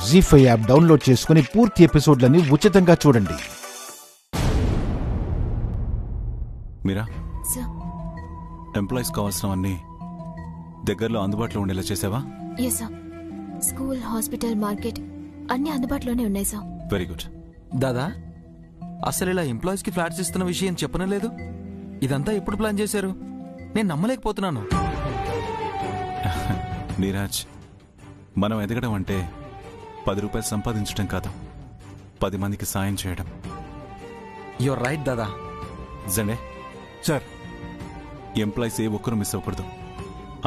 జీ5 app download చేసుకుని పూర్తి ఎపిసోడ్లని ఉచితంగా చూడండి. మీరా, ఎంప్లాయీస్ కావాల్సినవన్నీ దగ్గరలో అందుబాటులో ఉండేలా చేసావా? Yes sir. School, hospital, market అన్ని అందుబాటులోనే ఉన్నాయి సార్. Very good. దాదా, అసలు ఇలా ఎంప్లాయీస్ కి ఫ్లాట్స్ ఇస్తున్న విషయం చెప్పనలేదు. ఇదంతా ఎప్పుడు ప్లాన్ చేశారు? నేను నమ్మలేకపోతున్నాను. నీరాజ్, మనం ఎదగడం అంటే 10 రూపాయలు సంపాదించడం కాదు, 10 మందికి సాయం చేయడం. You're right Dada. జండే సార్, ఎంప్లాయీస్ ఏ ఒక్కరు మిస్ అవ్వకూడదు.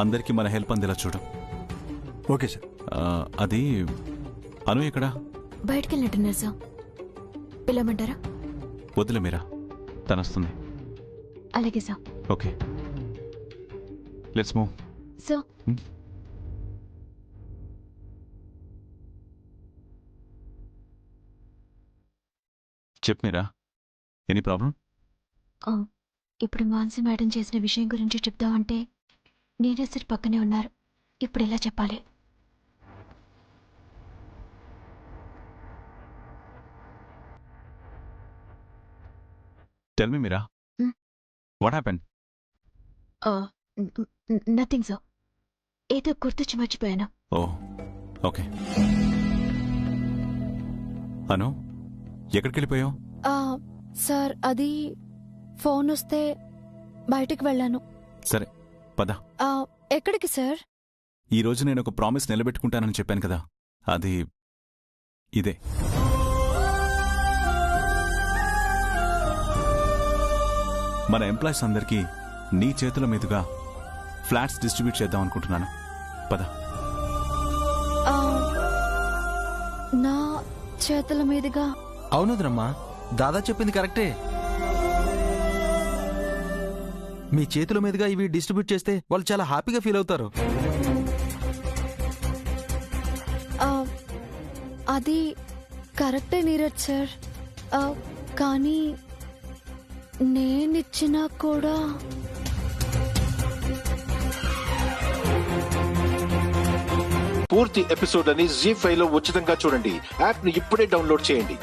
అందరికీ మన హెల్ప్ అందేలా చూడు. Okay sir. అది అను ఎక్కడా? బయటికి వెళ్ళినట్టున్నారు సార్. పిలవమంటారా? వద్దులే మీరా, తనొస్తుంది. అలాగే sir. Okay, let's move. Sir, చెప్పు మీరా, ఎనీ ప్రాబ్లం? ఇప్పుడు మాన్సి మేడం చేసిన విషయం గురించి చెప్దామంటే నీరజ్ సార్ పక్కనే ఉన్నారు. ఇప్పుడు ఎలా చెప్పాలి? Tell me Meera, what happened? Nothing sir. ఏదో గుర్తొచ్చి మర్చిపోయాను. ఓ ఓకే. అను, ఎక్కడికి వెళ్ళిపోయావు? సార్, అది ఫోన్ వస్తే బయటికి వెళ్ళాను. సరే పద. ఎక్కడికి సార్? ఈ రోజు నేను ఒక ప్రామిస్ నిలబెట్టుకుంటానని చెప్పాను కదా, అది ఇదే. మన ఎంప్లాయీస్ అందరికీ నీ చేతుల మీదుగా ఫ్లాట్స్ డిస్ట్రిబ్యూట్ చేద్దాం అనుకుంటున్నాను. పద. నా చేతుల మీదుగా? అవునుదరమ్మా, దాదా చెప్పింది కరెక్టే. మీ చేతుల మీదుగా ఇవి డిస్ట్రిబ్యూట్ చేస్తే వాళ్ళు చాలా హ్యాపీగా ఫీల్ అవుతారు. అది కరెక్టే నీరజ్ సార్. కానీ నేనిచ్చినా కూడా పూర్తి ఎపిసోడ్ అని జీ5 లో ఉచితంగా చూడండి. యాప్ ని ఇప్పుడే డౌన్లోడ్ చేయండి.